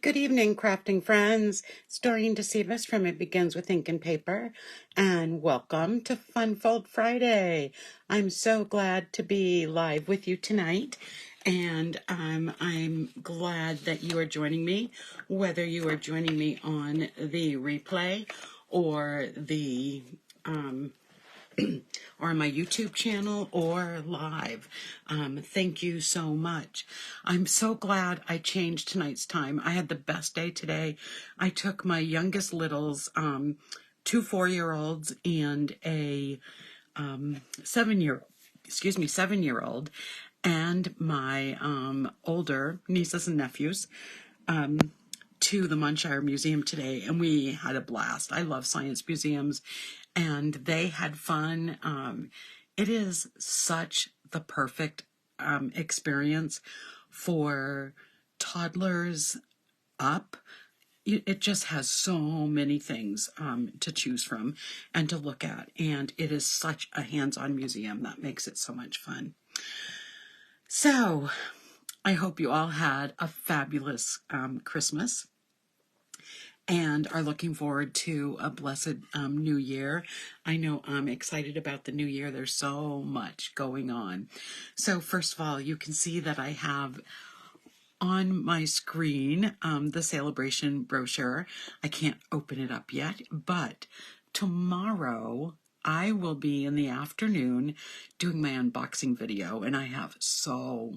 Good evening, crafting friends. It's Doreen DeCivas from It Begins with Ink and Paper, and welcome to Funfold Friday. I'm so glad to be live with you tonight, and I'm glad that you are joining me, whether you are joining me on the replay or the or my YouTube channel or live. Thank you so much. I'm so glad I changed tonight's time. I had the best day today. I took my youngest littles, two 4-year-olds and a 7-year-old, and my older nieces and nephews to the Munshire Museum today, and we had a blast. I love science museums, and they had fun. It is such the perfect experience for toddlers up. It just has so many things to choose from and to look at, and it is such a hands-on museum that makes it so much fun. So I hope you all had a fabulous Christmas and are looking forward to a blessed new year. I know I'm excited about the new year. There's so much going on. So first of all, you can see that I have on my screen the celebration brochure. I can't open it up yet, but tomorrow I will be in the afternoon doing my unboxing video, and I have so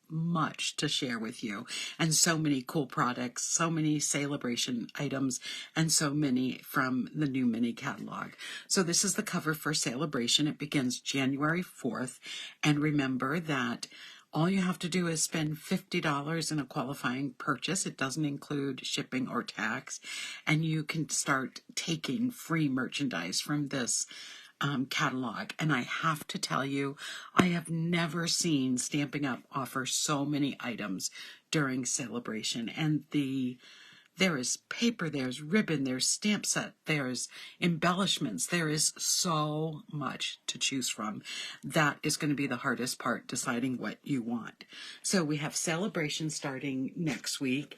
much to share with you, and so many cool products, so many celebration items, and so many from the new mini catalog. So this is the cover for Celebration. It begins January 4th, and remember that all you have to do is spend $50 in a qualifying purchase. It doesn't include shipping or tax, and you can start taking free merchandise from this catalog. And I have to tell you, I have never seen Stampin' Up! Offer so many items during Celebration. And there is paper, there's ribbon, there's stamp set, there's embellishments. There is so much to choose from. That is going to be the hardest part, deciding what you want. So we have Celebration starting next week,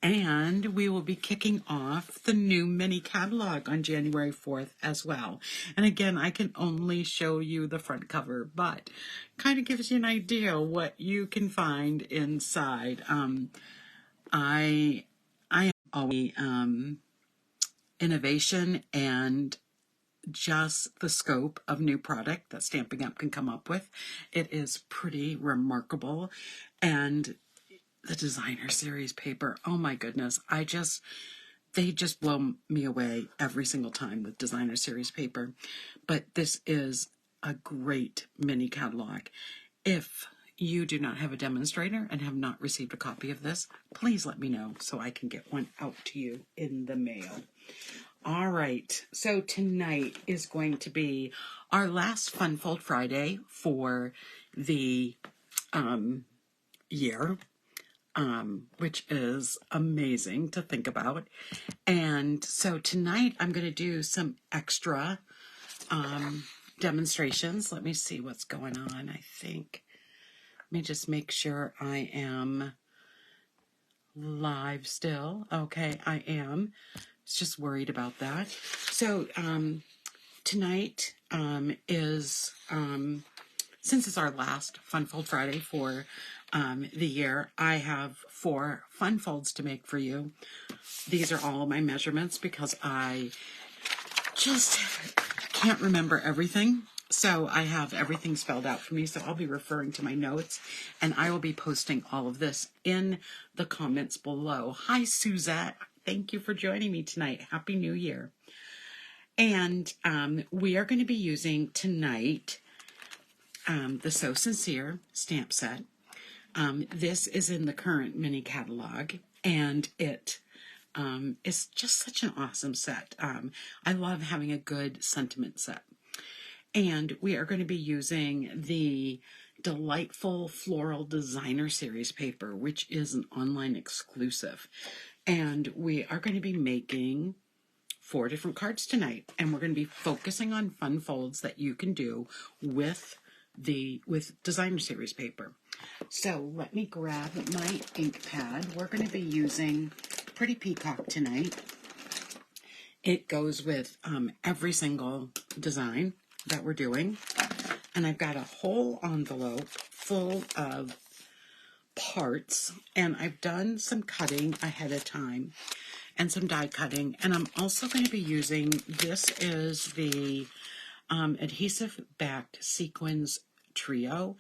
and we will be kicking off the new mini catalog on January 4th as well. And again, I can only show you the front cover, but kind of gives you an idea what you can find inside. I am always innovation and just the scope of new product that Stampin' Up! Can come up with. It is pretty remarkable. And the designer series paper, oh my goodness, they just blow me away every single time with designer series paper. But this is a great mini catalog. If you do not have a demonstrator and have not received a copy of this, please let me know so I can get one out to you in the mail. All right, so tonight is going to be our last Funfold Friday for the year. Which is amazing to think about. And so tonight I'm going to do some extra demonstrations. Let me see what's going on. I think, let me just make sure I am live still. Okay, I am. I was just worried about that. So tonight is, since it's our last Funfold Friday for the year, I have 4 fun folds to make for you. These are all of my measurements because I just can't remember everything. So I have everything spelled out for me. So I'll be referring to my notes, and I will be posting all of this in the comments below. Hi, Suzette. Thank you for joining me tonight. Happy New Year. And we are going to be using tonight the So Sincere stamp set. This is in the current mini catalog, and it is just such an awesome set. I love having a good sentiment set. And we are going to be using the delightful Floral Designer Series paper, which is an online exclusive. And we are going to be making 4 different cards tonight, and we're going to be focusing on fun folds that you can do with Designer Series paper. So let me grab my ink pad. We're going to be using pretty peacock tonight. It goes with every single design that we're doing. And I've got a whole envelope full of parts, and I've done some cutting ahead of time and some die cutting. And I'm also going to be using, this is the adhesive backed sequins trio,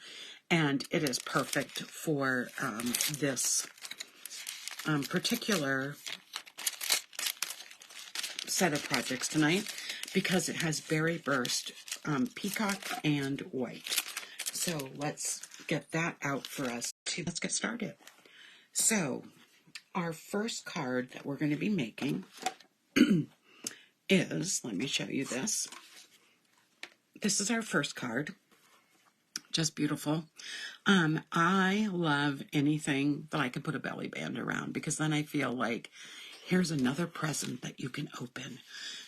and it is perfect for this particular set of projects tonight because it has berry burst, peacock, and white. So let's get that out for us. Let's get started. So our first card that we're going to be making is, let me show you this. This is our first card. Just beautiful. I love anything that I can put a belly band around because then I feel like here's another present that you can open.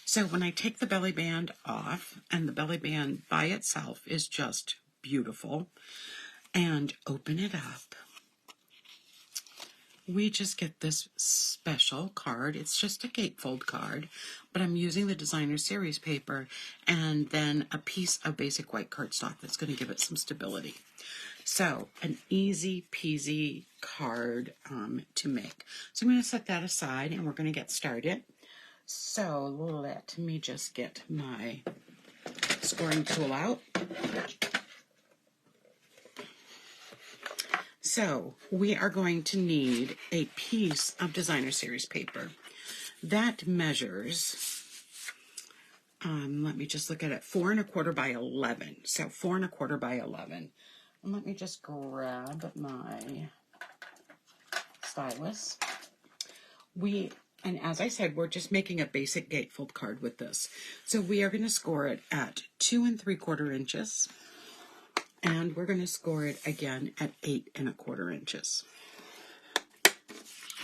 So when I take the belly band off, and the belly band by itself is just beautiful, and open it up, we just get this special card. It's just a gatefold card, but I'm using the designer series paper and then a piece of basic white cardstock that's going to give it some stability. So an easy peasy card to make. So I'm going to set that aside and we're going to get started. So let me just get my scoring tool out. So we are going to need a piece of designer series paper that measures, let me just look at it, 4 1/4 by 11. So 4 1/4 by 11. And let me just grab my stylus. And as I said, we're just making a basic gatefold card with this. So we are going to score it at 2 3/4 inches. And we're going to score it again at 8 1/4 inches.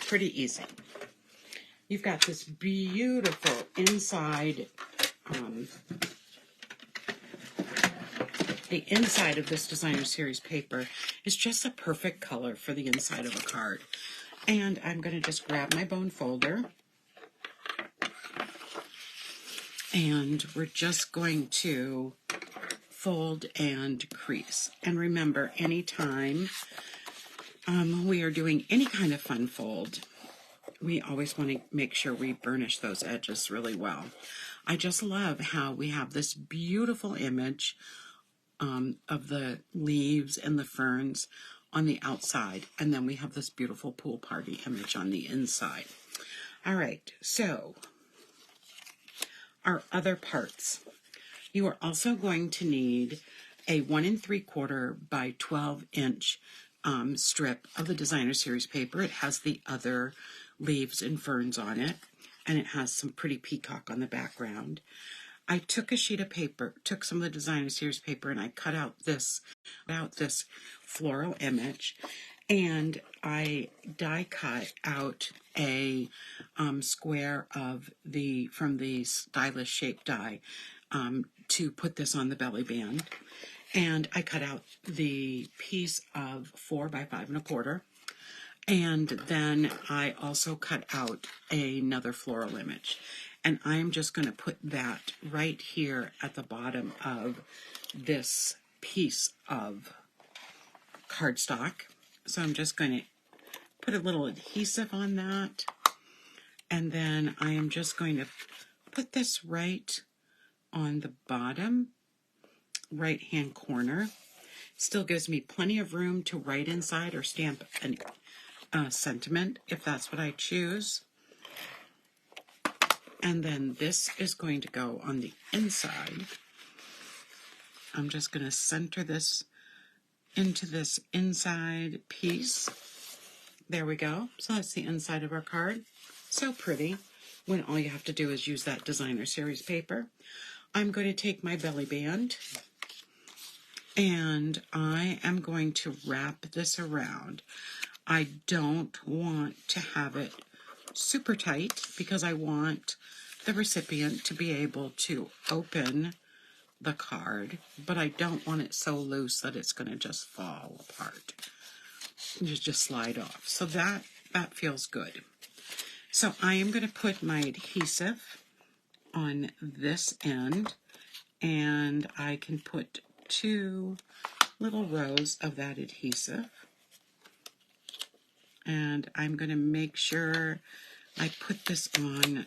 Pretty easy. You've got this beautiful inside, the inside of this designer series paper is just a perfect color for the inside of a card. And I'm going to just grab my bone folder, and we're just going to fold and crease. And remember, anytime we are doing any kind of fun fold, we always want to make sure we burnish those edges really well. I just love how we have this beautiful image of the leaves and the ferns on the outside, and then we have this beautiful pool party image on the inside. All right, so our other parts. You are also going to need a 1 3/4 by 12 inch strip of the designer series paper. It has the other leaves and ferns on it, and it has some pretty peacock on the background. I took a sheet of paper, took some of the designer series paper, and I cut out this floral image, and I die cut out a square of from the stylus shaped die to put this on the belly band. And I cut out the piece of 4 by 5 1/4. And then I also cut out another floral image. And I'm just going to put that right here at the bottom of this piece of cardstock. So I'm just going to put a little adhesive on that. And then I am just going to put this right on the bottom right hand corner. Still gives me plenty of room to write inside or stamp a sentiment if that's what I choose. And then this is going to go on the inside. I'm just going to center this into this inside piece. There we go. So that's the inside of our card. So pretty when all you have to do is use that designer series paper. I'm going to take my belly band and I am going to wrap this around. I don't want to have it super tight because I want the recipient to be able to open the card, but I don't want it so loose that it's going to just fall apart. Just slide off. So that feels good. So I am going to put my adhesive on this end, and I can put 2 little rows of that adhesive. And I'm going to make sure I put this on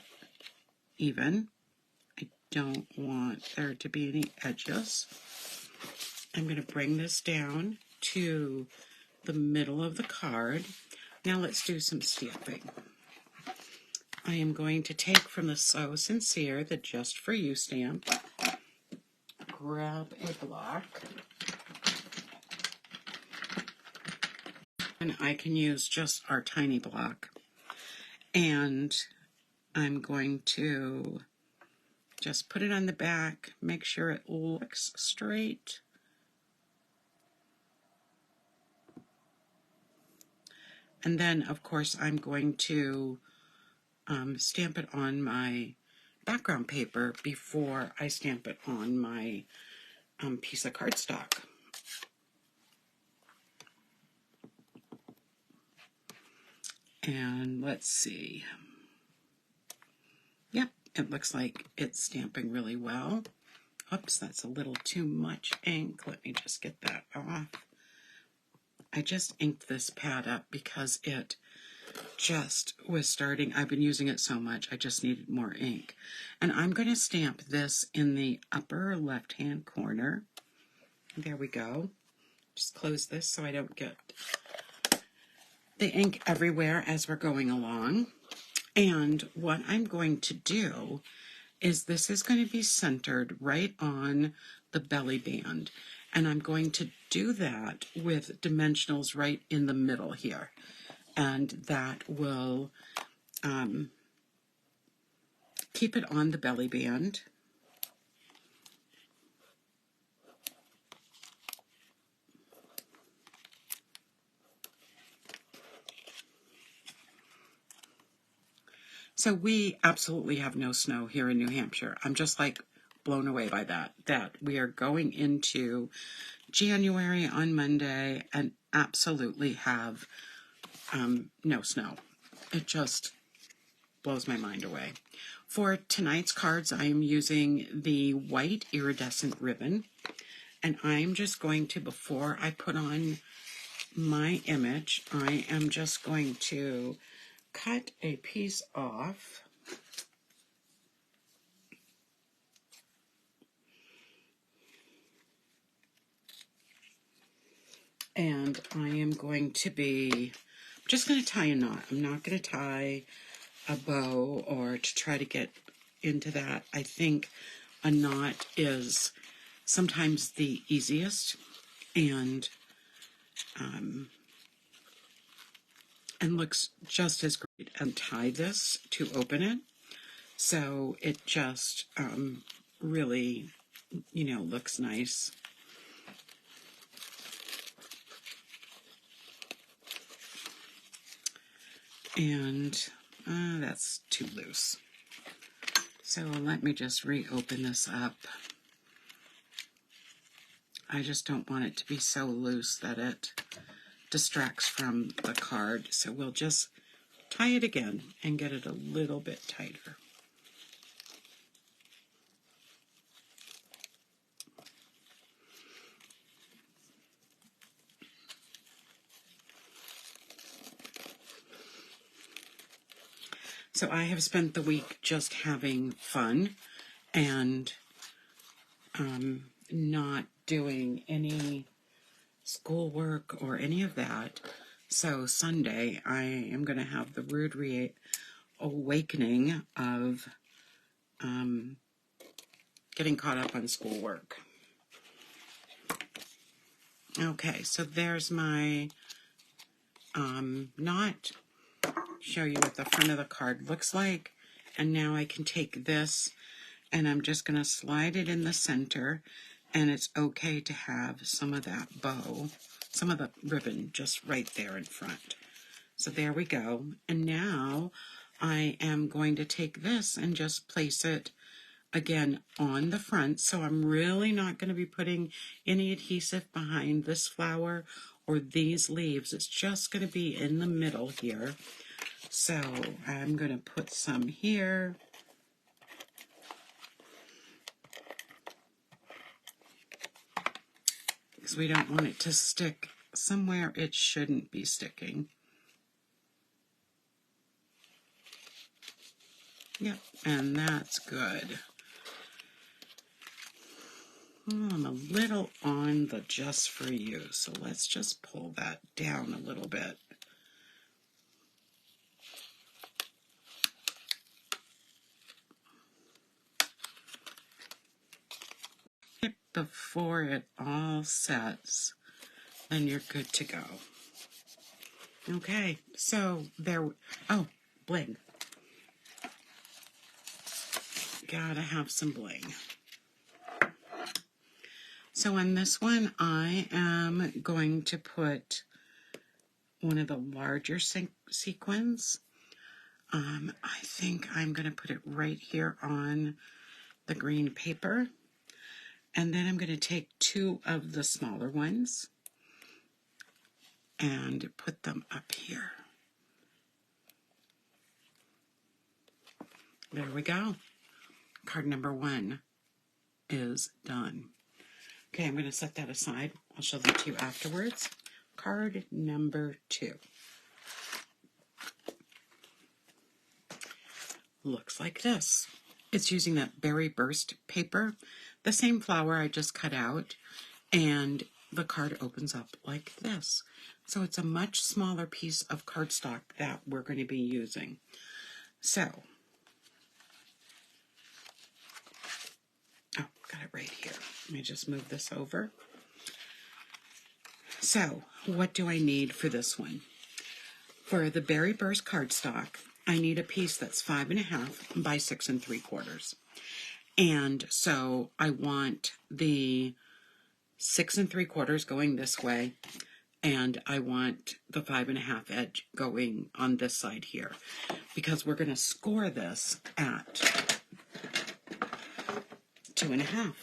even. I don't want there to be any edges. I'm going to bring this down to the middle of the card. Now let's do some stamping. I am going to take from the So Sincere, the Just For You stamp, grab a block, and I can use just our tiny block, and I'm going to just put it on the back, make sure it looks straight. And then, of course, I'm going to stamp it on my background paper before I stamp it on my piece of cardstock. And let's see. Yep, it looks like it's stamping really well. Oops, that's a little too much ink. Let me just get that off. I just inked this pad up because it just was starting. I've been using it so much, I just needed more ink. And I'm going to stamp this in the upper left-hand corner. There we go. Just close this so I don't get the ink everywhere as we're going along. And what I'm going to do is this is going to be centered right on the belly band. And I'm going to do that with dimensionals right in the middle here. And that will keep it on the belly band. So we absolutely have no snow here in New Hampshire. I'm just like blown away by that we are going into January on Monday and absolutely have no snow. It just blows my mind away. For tonight's cards, I am using the white iridescent ribbon, and I'm just going to, before I put on my image, I am just going to cut a piece off. And I am going to be just going to tie a knot. I'm not going to tie a bow or to try to get into that. I think a knot is sometimes the easiest and looks just as great. And tie this to open it, so it just really, looks nice. And that's too loose. So let me just reopen this up. I just don't want it to be so loose that it distracts from the card. So we'll just tie it again and get it a little bit tighter. So I have spent the week just having fun and not doing any schoolwork or any of that. So Sunday I am going to have the rude awakening of getting caught up on schoolwork. Okay, so there's my knot. Show you what the front of the card looks like. And now I can take this and I'm just going to slide it in the center, and it's okay to have some of that bow, some of the ribbon just right there in front. So there we go. And now I am going to take this and just place it again on the front. So I'm really not going to be putting any adhesive behind this flower or these leaves. It's just going to be in the middle here. So I'm going to put some here. Because we don't want it to stick somewhere it shouldn't be sticking. Yep, and that's good. I'm a little on the just for you, so let's just pull that down a little bit. Before it all sets, then you're good to go. Okay, so there, oh, bling. Gotta have some bling. So on this one, I am going to put one of the larger sequins. I think I'm going to put it right here on the green paper. And then I'm going to take two of the smaller ones and put them up here. There we go. Card number 1 is done. Okay, I'm going to set that aside. I'll show that to you afterwards. Card number 2. Looks like this. It's using that Berry Burst paper, the same flower I just cut out, and the card opens up like this. So it's a much smaller piece of cardstock that we're going to be using. So, oh, got it right here. Let me just move this over. So, what do I need for this one? For the Berry Burst cardstock, I need a piece that's 5.5 by 6 3/4. And so I want the 6 3/4 going this way, and I want the 5.5 edge going on this side here, because we're going to score this at 2.5.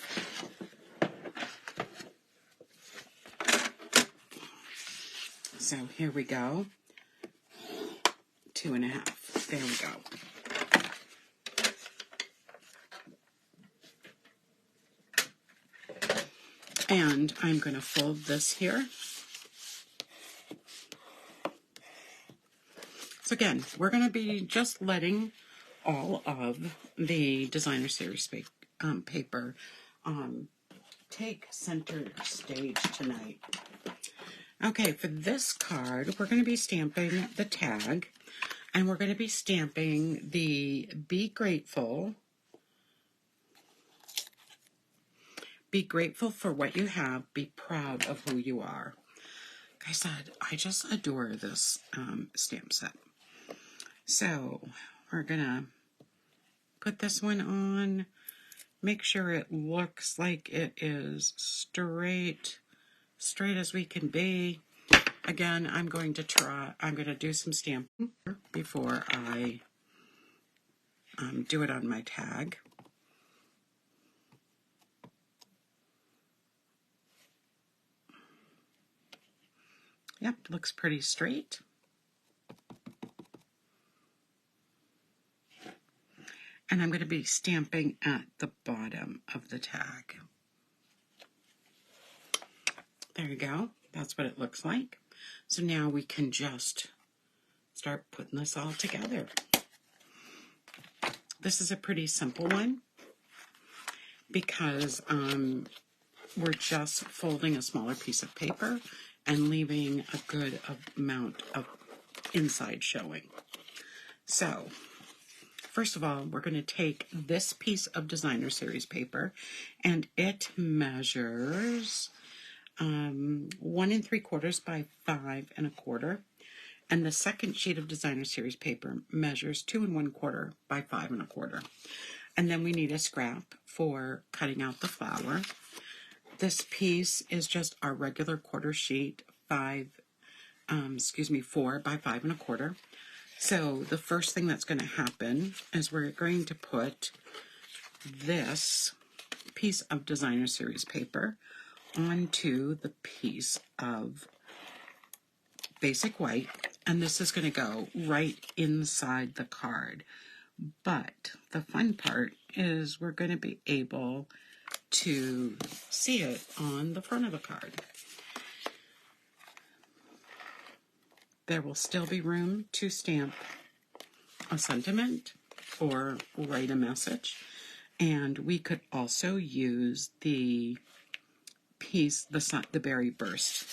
So here we go. 2.5. There we go. And I'm going to fold this here. So again, we're going to be just letting all of the designer series paper take center stage tonight. Okay, for this card, we're going to be stamping the tag, and we're going to be stamping the Be Grateful for what you have. Be proud of who you are. Like I said, I just adore this stamp set. So we're going to put this one on. Make sure it looks like it is straight as we can be. Again, I'm going to do some stamping before I do it on my tag. Yep, looks pretty straight. And I'm going to be stamping at the bottom of the tag. There you go. That's what it looks like. So now we can just start putting this all together. This is a pretty simple one because we're just folding a smaller piece of paper and leaving a good amount of inside showing. So, first of all, we're going to take this piece of designer series paper, and it measures 1 3/4 by 5 1/4. And the second sheet of designer series paper measures 2 1/4 by 5 1/4. And then we need a scrap for cutting out the flower. This piece is just our regular quarter sheet, 4 by 5 1/4. So the first thing that's going to happen is we're going to put this piece of designer series paper onto the piece of basic white, And this is going to go right inside the card. But the fun part is we're going to be able to see it on the front of the card. There will still be room to stamp a sentiment or write a message. And we could also use the piece, the berry burst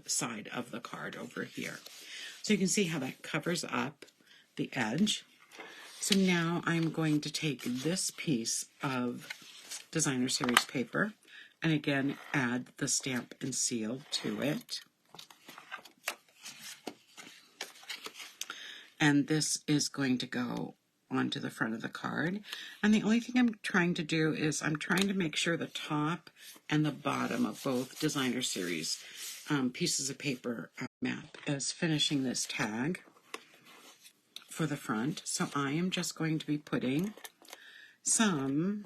side of the card over here. So you can see how that covers up the edge. So now I'm going to take this piece of designer series paper and again add the stamp and seal to it. And this is going to go onto the front of the card. And the only thing I'm trying to do is I'm trying to make sure the top and the bottom of both designer series pieces of paper map as finishing this tag for the front. So I am just going to be putting some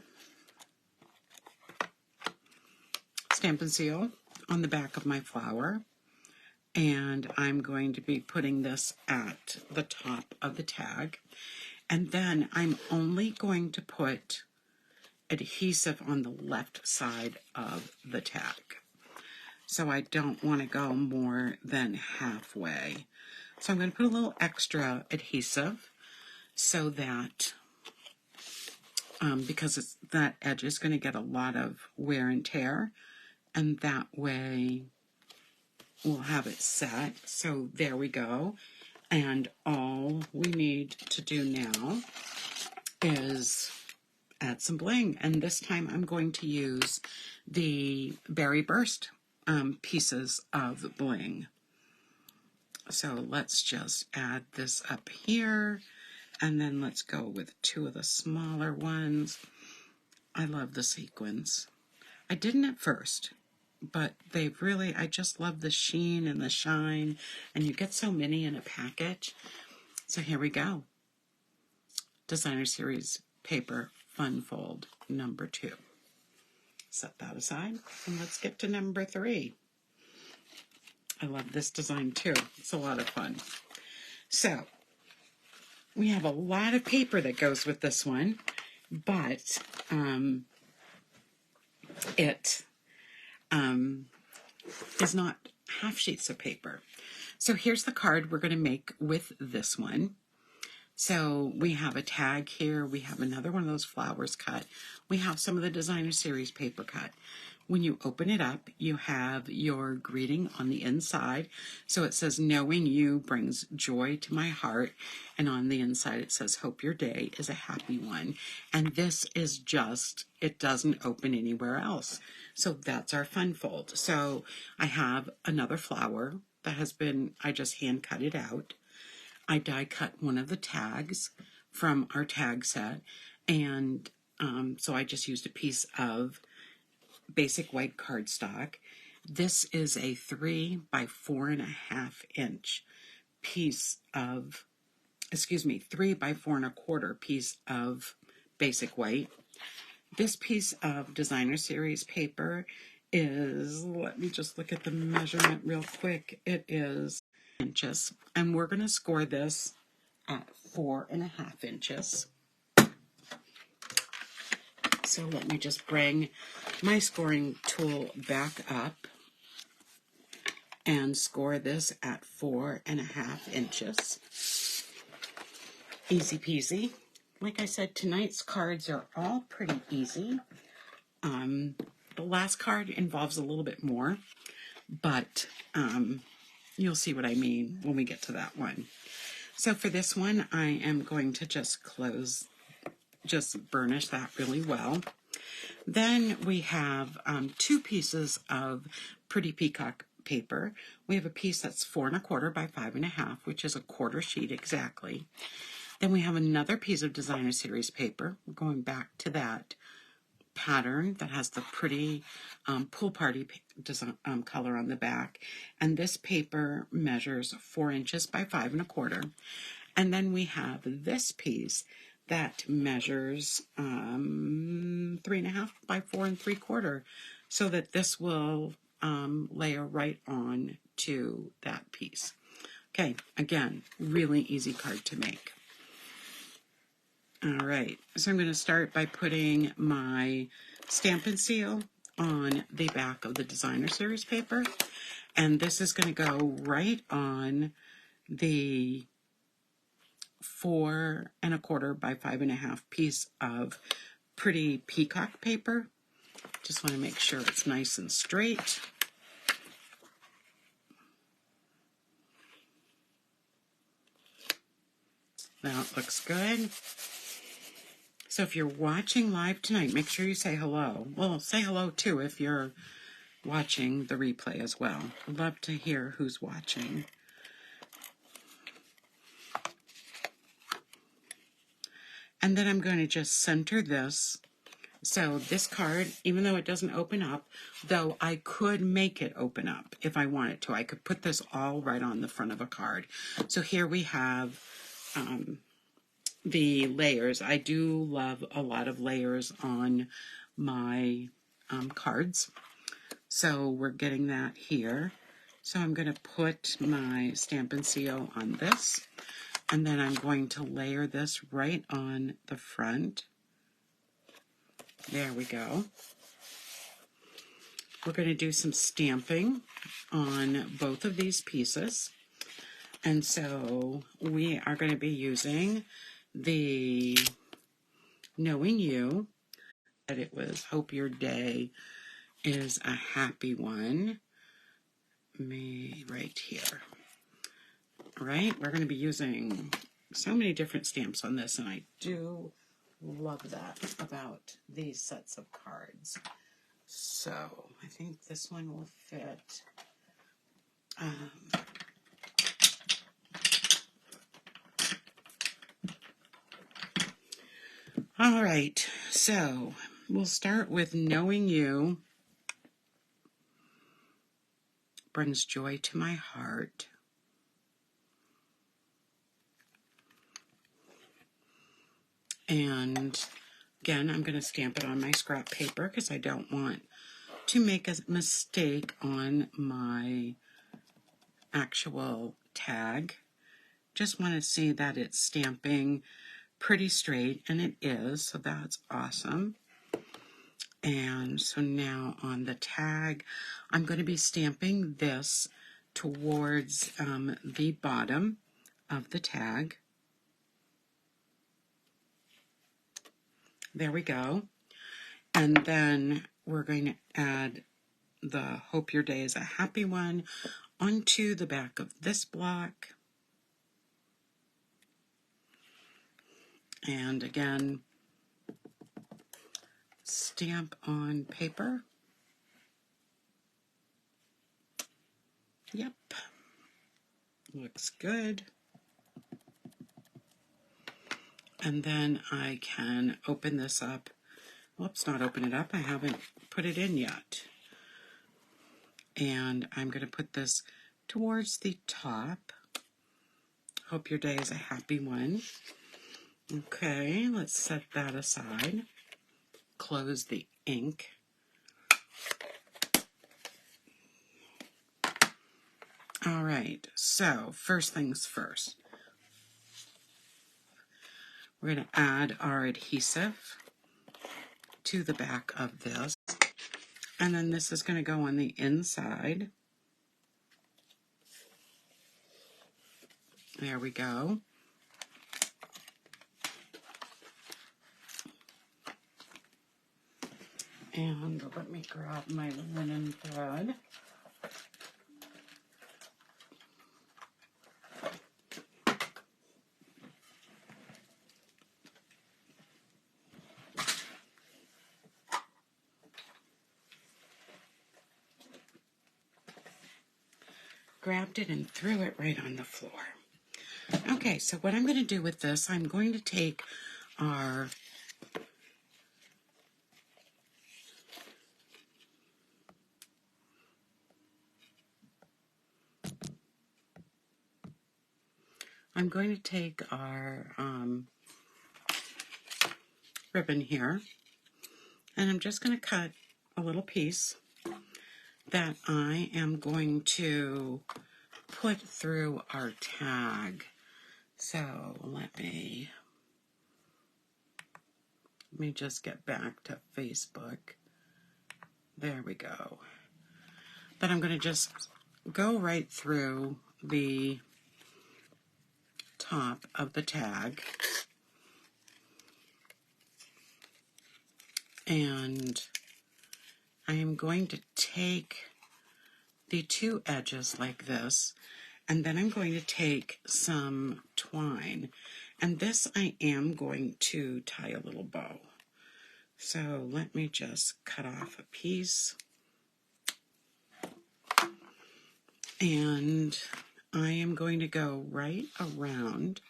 Stamp and Seal on the back of my flower, and I'm going to be putting this at the top of the tag, and then I'm only going to put adhesive on the left side of the tag. So I don't want to go more than halfway. So I'm going to put a little extra adhesive so that, because that edge is going to get a lot of wear and tear, and that way we'll have it set. So there we go. And all we need to do now is add some bling. And this time I'm going to use the Berry Burst pieces of bling. So let's just add this up here, and then let's go with two of the smaller ones. I love the sequins. I didn't at first, but they've really, I just love the sheen and the shine, and you get so many in a package. So here we go. Designer Series Paper Fun Fold number 2. Set that aside, and let's get to number 3. I love this design too. It's a lot of fun. So we have a lot of paper that goes with this one, but it is not half sheets of paper. So here's the card we're going to make with this one. So we have a tag here. We have another one of those flowers cut. We have some of the designer series paper cut. When you open it up, you have your greeting on the inside. So it says, knowing you brings joy to my heart. And on the inside, it says, hope your day is a happy one. And this is just, it doesn't open anywhere else. So that's our fun fold. So I have another flower that has been, I just hand cut it out. I die cut one of the tags from our tag set. And so I just used a piece of basic white cardstock. This is a 3 by 4.5 inch piece of, 3 by 4.25 piece of basic white. This piece of designer series paper is, let me just look at the measurement real quick. It is inches, and we're going to score this at 4.5 inches. So let me just bring my scoring tool back up and score this at 4.5 inches. Easy peasy. Like I said, tonight's cards are all pretty easy. The last card involves a little bit more, but you'll see what I mean when we get to that one. So for this one, I am going to just burnish that really well. Then we have 2 pieces of pretty peacock paper. We have a piece that's 4.25 by 5.5, which is a quarter sheet exactly. Then we have another piece of designer series paper. We're going back to that pattern that has the pretty pool party design, color on the back. And this paper measures 4 inches by 5.25. And then we have this piece that measures 3.5 by 4.75, so that this will layer right on to that piece. Okay, again, really easy card to make. All right, so I'm going to start by putting my Stampin' Seal on the back of the Designer Series paper. And this is going to go right on the 4 1/4 by 5 1/2 piece of pretty Peacock paper. Just want to make sure it's nice and straight. That looks good. So if you're watching live tonight, make sure you say hello. Well, say hello too if you're watching the replay as well. I'd love to hear who's watching. And then I'm going to just center this. So this card, even though it doesn't open up, though I could make it open up if I wanted to. I could put this all right on the front of a card. So here we have the layers. I do love a lot of layers on my cards. So we're getting that here. So I'm going to put my Stampin' Seal on this. And then I'm going to layer this right on the front. There we go. We're going to do some stamping on both of these pieces. And so we are going to be using the Knowing You, that it was Hope Your Day is a Happy One. Me right here. All right, we're going to be using so many different stamps on this, and I do love that about these sets of cards. So I think this one will fit. All right, so we'll start with Knowing You brings joy to my heart. And again, I'm going to stamp it on my scrap paper because I don't want to make a mistake on my actual tag. Just want to see that it's stamping pretty straight, and it is, so that's awesome. And so now on the tag, I'm going to be stamping this towards the bottom of the tag. There we go. And then we're going to add the Hope Your Day is a Happy One onto the back of this block. And again, stamp on paper. Yep, looks good. And then I can open this up. Whoops, not open it up. I haven't put it in yet. And I'm going to put this towards the top. Hope your day is a happy one. Okay, let's set that aside. Close the ink. All right, so first things first. We're going to add our adhesive to the back of this. And then this is going to go on the inside. There we go. And let me grab my linen thread. Grabbed it and threw it right on the floor. Okay, so what I'm going to do with this, I'm going to take our ribbon here, and I'm just going to cut a little piece that I am going to put through our tag. So let me just get back to Facebook. There we go. But I'm going to just go right through the top of the tag. And I am going to take the two edges like this, and then I'm going to take some twine. And this I am going to tie a little bow. So let me just cut off a piece. And I am going to go right around.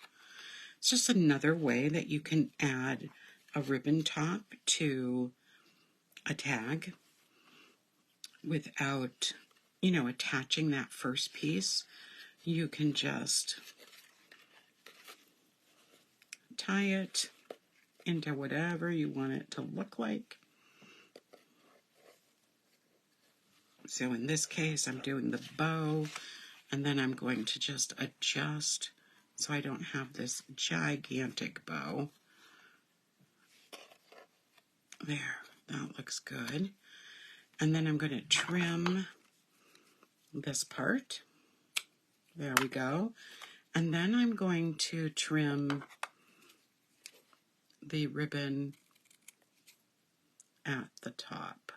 It's just another way that you can add a ribbon top to a tag without, attaching that first piece. You can just tie it into whatever you want it to look like. So in this case, I'm doing the bow, and then I'm going to just adjust so I don't have this gigantic bow. There, that looks good. And then I'm going to trim this part. There we go. And then I'm going to trim the ribbon at the top.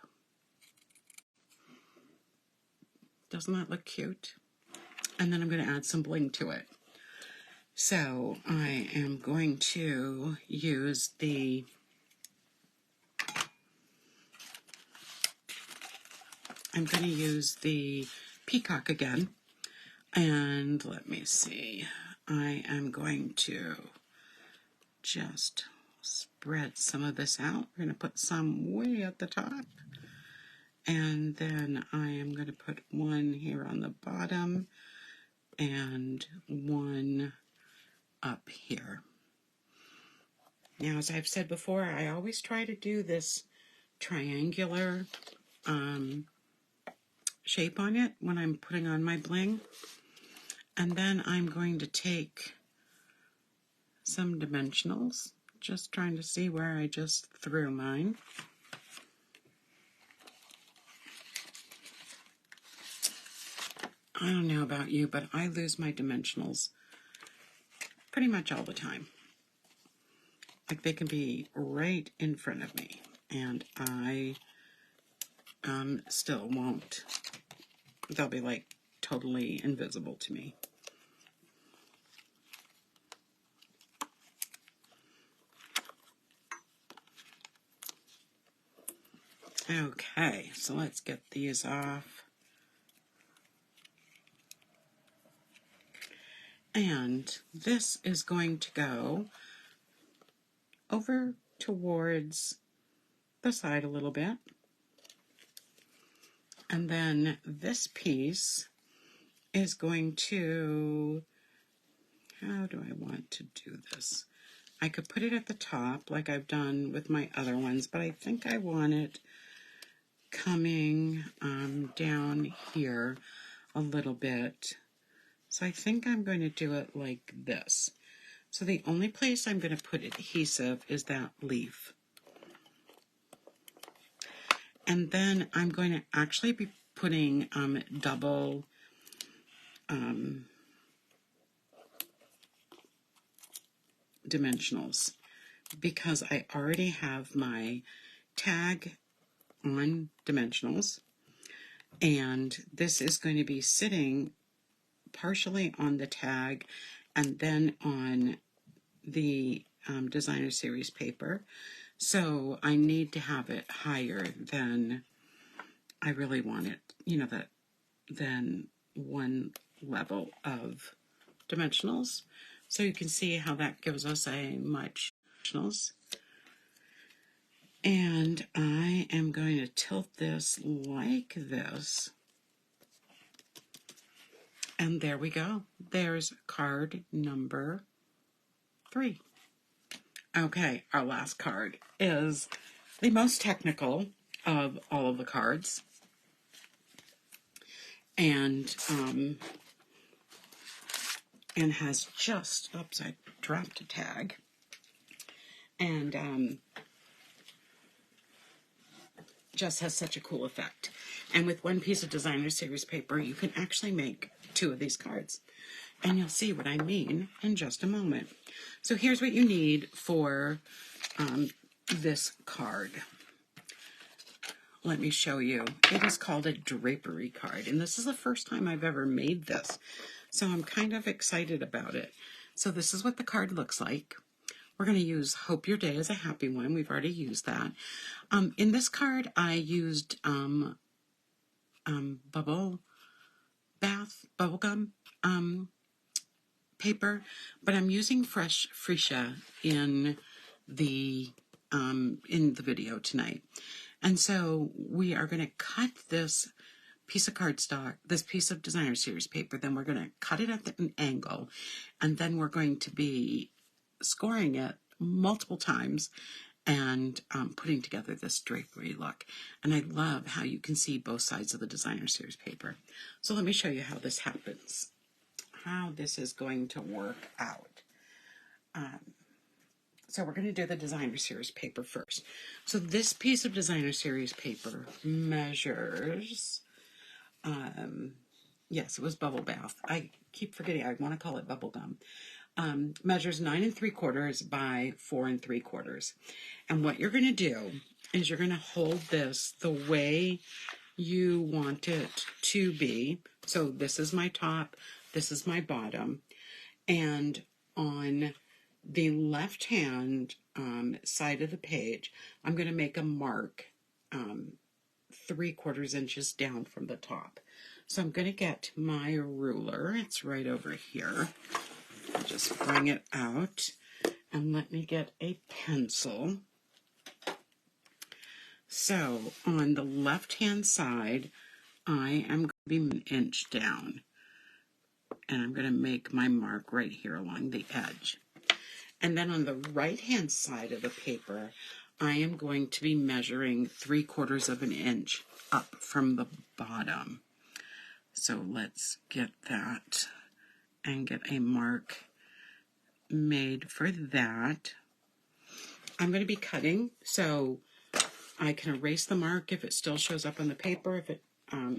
Doesn't that look cute? And then I'm going to add some bling to it. So I am going to use the Peacock again. And let me see. I am going to just spread some of this out. We're going to put some way at the top. And then I am going to put one here on the bottom and one up here. Now, as I've said before, I always try to do this triangular shape on it when I'm putting on my bling. And then I'm going to take some dimensionals, just trying to see where I just threw mine. I don't know about you, but I lose my dimensionals pretty much all the time. Like, they can be right in front of me, and I still won't. They'll be like totally invisible to me. Okay, so let's get these off. And this is going to go over towards the side a little bit. And then this piece is going to, how do I want to do this? I could put it at the top like I've done with my other ones, but I think I want it coming down here a little bit. So I think I'm going to do it like this. So the only place I'm going to put adhesive is that leaf. And then I'm going to actually be putting double dimensionals because I already have my tag on dimensionals, and this is going to be sitting partially on the tag and then on the designer series paper. So I need to have it higher than I really want it, than one level of dimensionals. So you can see how that gives us a much dimensionals. And I am going to tilt this like this. And there we go. There's card number 3. Okay, our last card is the most technical of all of the cards. And and has just, oops, I dropped a tag, and just has such a cool effect. And with one piece of designer series paper, you can actually make 2 of these cards. And you'll see what I mean in just a moment. So here's what you need for this card. Let me show you. It is called a drapery card, and this is the first time I've ever made this. So I'm kind of excited about it. So this is what the card looks like. We're going to use Hope Your Day is a Happy One. We've already used that. In this card, I used bubble gum paper, but I'm using fresh Freesia in the video tonight. And so we are going to cut this piece of cardstock, this piece of designer series paper, then we're going to cut it at an angle, and then we're going to be scoring it multiple times and putting together this drapery look. And I love how you can see both sides of the designer series paper. So let me show you how this happens, how this is going to work out. So we're going to do the designer series paper first. So this piece of designer series paper measures, yes, it was bubble bath. I keep forgetting, I want to call it bubble gum. Measures 9 3/4 by 4 3/4. And what you're going to do is you're going to hold this the way you want it to be. So this is my top, this is my bottom, and on the left hand side of the page, I'm going to make a mark 3/4 inches down from the top. So I'm going to get my ruler. It's right over here. I'll just bring it out and let me get a pencil. So on the left hand side, I am going to be 1 inch down, and I'm going to make my mark right here along the edge. And then on the right-hand side of the paper, I am going to be measuring 3/4 inch up from the bottom. So let's get that and get a mark made for that. I'm going to be cutting, so I can erase the mark if it still shows up on the paper. If it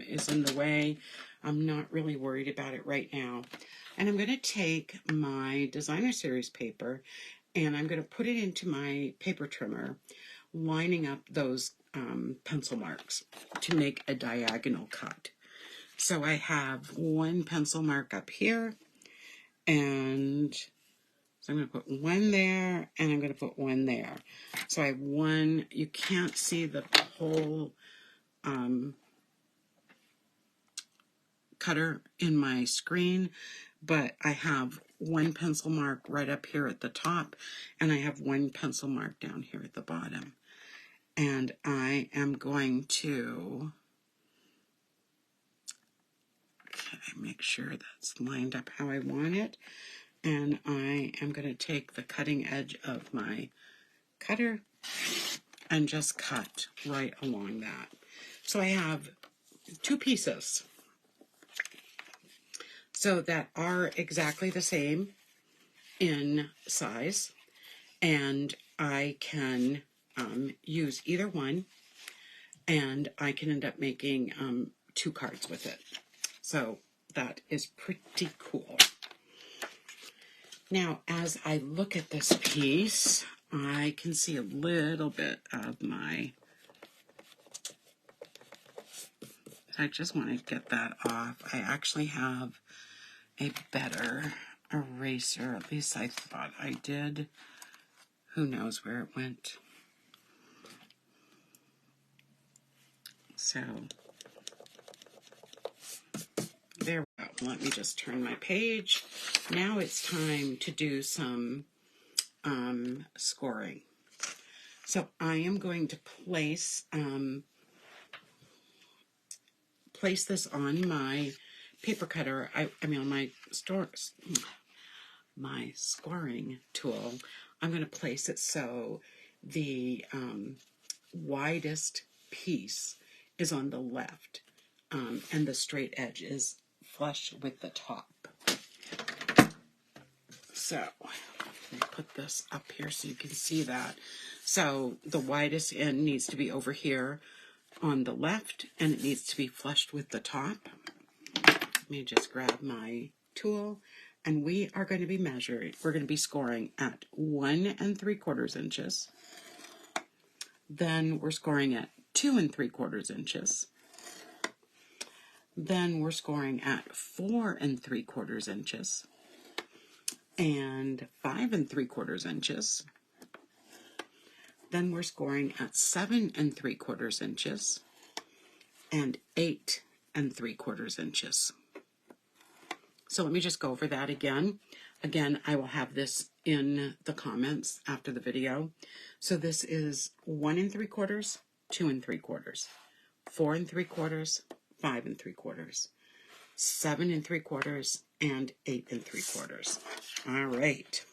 is in the way, I'm not really worried about it right now. And I'm going to take my designer series paper and I'm going to put it into my paper trimmer, lining up those pencil marks to make a diagonal cut. So I have 1 pencil mark up here, and so I'm going to put 1 there, and I'm going to put 1 there. So I have 1, you can't see the whole cutter in my screen, but I have 1 pencil mark right up here at the top, and I have 1 pencil mark down here at the bottom. And I am going to, okay, make sure that's lined up how I want it. And I am going to take the cutting edge of my cutter and just cut right along that. So I have 2 pieces so that are exactly the same in size, and I can use either one, and I can end up making 2 cards with it. So that is pretty cool. Now, as I look at this piece, I can see a little bit of I just want to get that off. I actually have a better eraser, at least I thought I did. Who knows where it went? So, there we go. Let me just turn my page. Now it's time to do some scoring. So I am going to place this on my paper cutter. I mean on my scoring tool. I'm going to place it so the widest piece is on the left, and the straight edge is flush with the top. So let me put this up here so you can see that. So the widest end needs to be over here on the left, and it needs to be flushed with the top. Let me just grab my tool, and we are going to be measuring. We're going to be scoring at 1 3/4 inches. Then we're scoring at 2 3/4 inches. Then we're scoring at 4 3/4 inches and 5 3/4 inches. Then we're scoring at 7 3/4 inches and 8 3/4 inches. So let me just go over that again. Again, I will have this in the comments after the video. So this is 1 3/4, 2 3/4, 4 3/4, 5 3/4, 7 3/4, and 8 3/4. All right.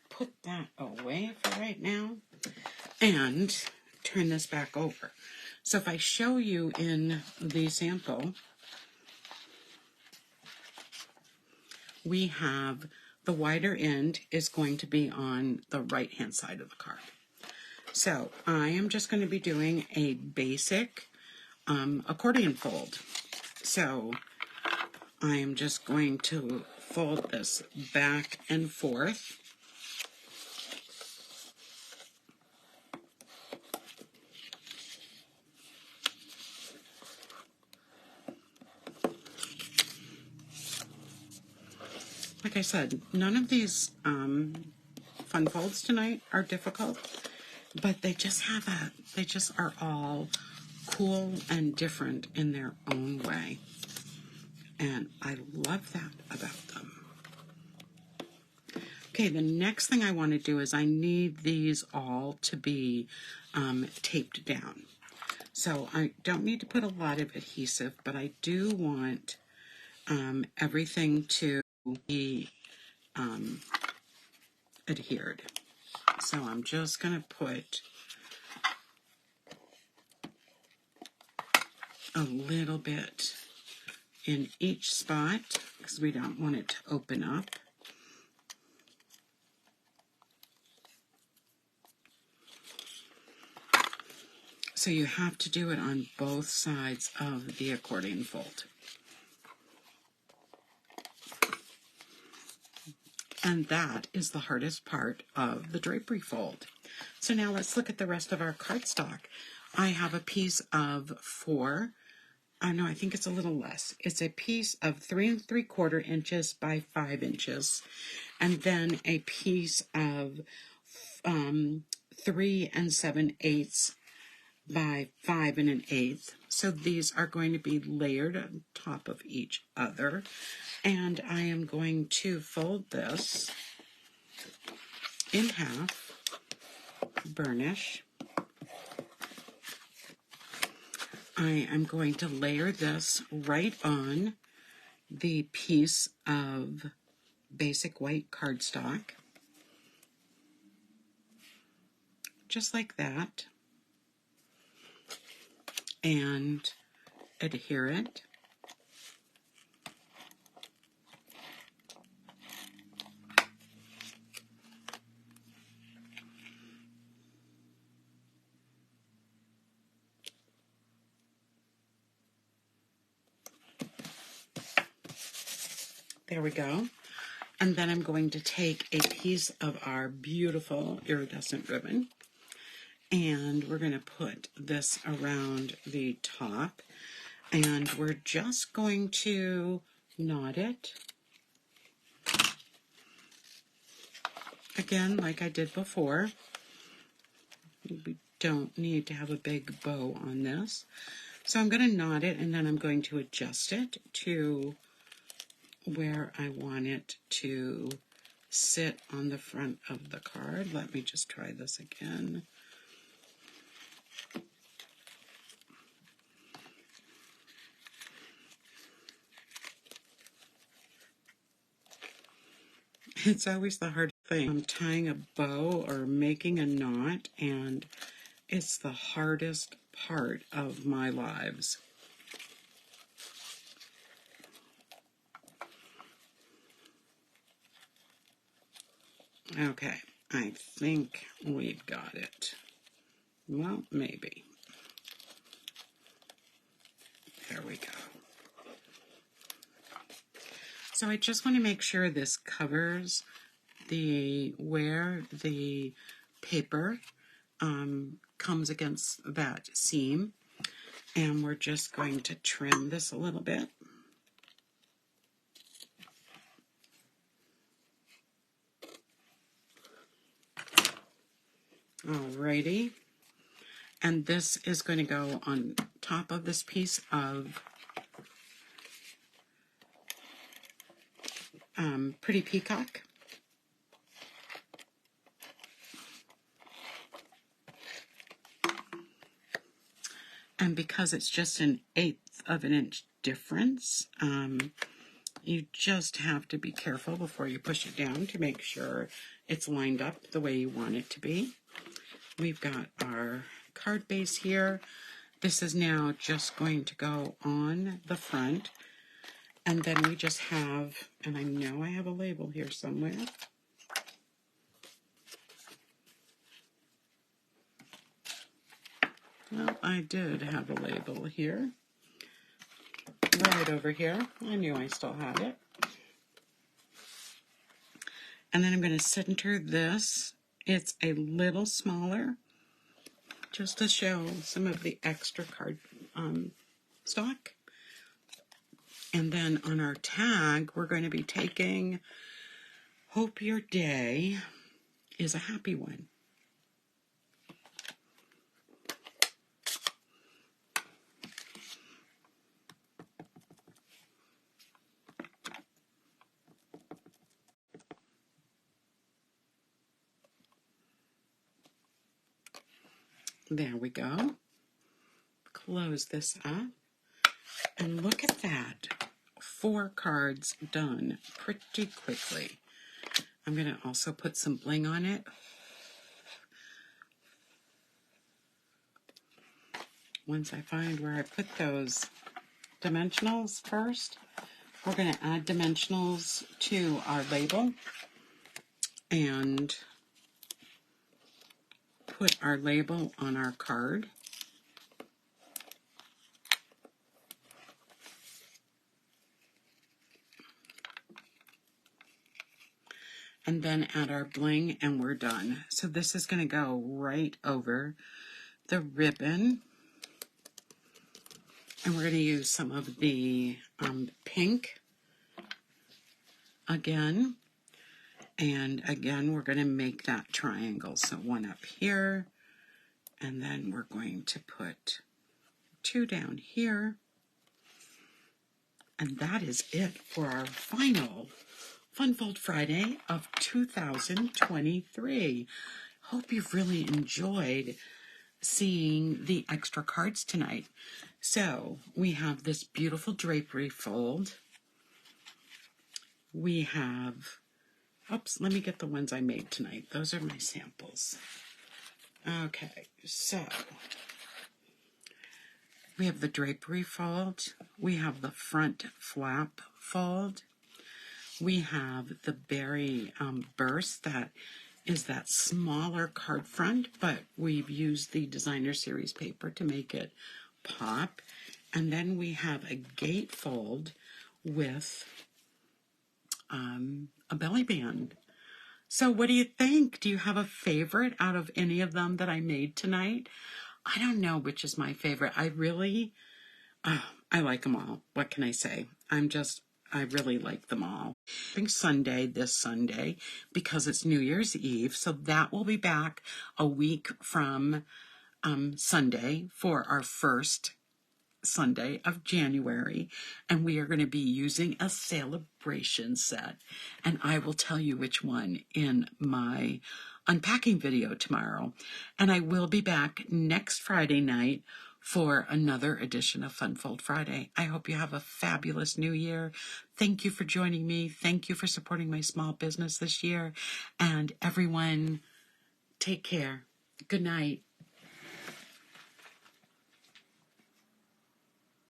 Put that away for right now and turn this back over. So if I show you in the sample, we have the wider end is going to be on the right hand side of the card. So I am just going to be doing a basic accordion fold. So I am just going to fold this back and forth. Like I said, none of these fun folds tonight are difficult, but they just are all cool and different in their own way. And I love that about them. Okay, the next thing I want to do is I need these all to be taped down. So I don't need to put a lot of adhesive, but I do want everything to be adhered. So I'm just going to put a little bit in each spot because we don't want it to open up. So you have to do it on both sides of the accordion fold. And that is the hardest part of the drapery fold. So now let's look at the rest of our cardstock. I have a piece of 4, no, I think it's a little less. It's a piece of 3 3/4 inches by 5 inches. And then a piece of 3 7/8 by 5 1/8. So these are going to be layered on top of each other. And I am going to fold this in half, burnish. I am going to layer this right on the piece of basic white cardstock, just like that, and adhere it. There we go. And then I'm going to take a piece of our beautiful iridescent ribbon, and we're going to put this around the top, and we're just going to knot it. Again, like I did before, we don't need to have a big bow on this. So I'm going to knot it, and then I'm going to adjust it to where I want it to sit on the front of the card. Let me just try this again. It's always the hard thing. I'm tying a bow or making a knot, and it's the hardest part of my lives. Okay, I think we've got it. Well, maybe. There we go. So I just want to make sure this covers where the paper comes against that seam. And we're just going to trim this a little bit. Alrighty. And this is going to go on top of this piece of Pretty Peacock. And because it's just an 1/8 of an inch difference, you just have to be careful before you push it down to make sure it's lined up the way you want it to be. We've got our card base here. This is now just going to go on the front. And then we just have, and I know I have a label here somewhere. Well, I did have a label here. Right over here. I knew I still had it. And then I'm going to center this. It's a little smaller, just to show some of the extra card stock. And then on our tag, we're going to be taking, hope your day is a happy one. There we go. Close this up. And look at that. 4 cards done pretty quickly. I'm going to also put some bling on it. Once I find where I put those dimensionals first, we're going to add dimensionals to our label and put our label on our card. And then add our bling, and we're done. So this is going to go right over the ribbon. And we're going to use some of the pink again. And again, we're going to make that triangle. So 1 up here, and then we're going to put 2 down here. And that is it for our final Fun Fold Friday of 2023. Hope you've really enjoyed seeing the extra cards tonight. So we have this beautiful drapery fold. We have, oops, let me get the ones I made tonight. Those are my samples. Okay, so we have the drapery fold. We have the front flap fold. We have the berry burst that is that smaller card front, but we've used the designer series paper to make it pop. And then we have a gatefold with a belly band. So what do you think? Do you have a favorite out of any of them that I made tonight? I don't know which is my favorite. I like them all. What can I say? I really like them all. I think this Sunday, because it's New Year's Eve. So that will be back a week from Sunday for our first Sunday of January. And we are going to be using a celebration set. And I will tell you which one in my unpacking video tomorrow. And I will be back next Friday night for another edition of Fun Fold Friday. I hope you have a fabulous new year. Thank you for joining me. Thank you for supporting my small business this year. And everyone, take care. Good night.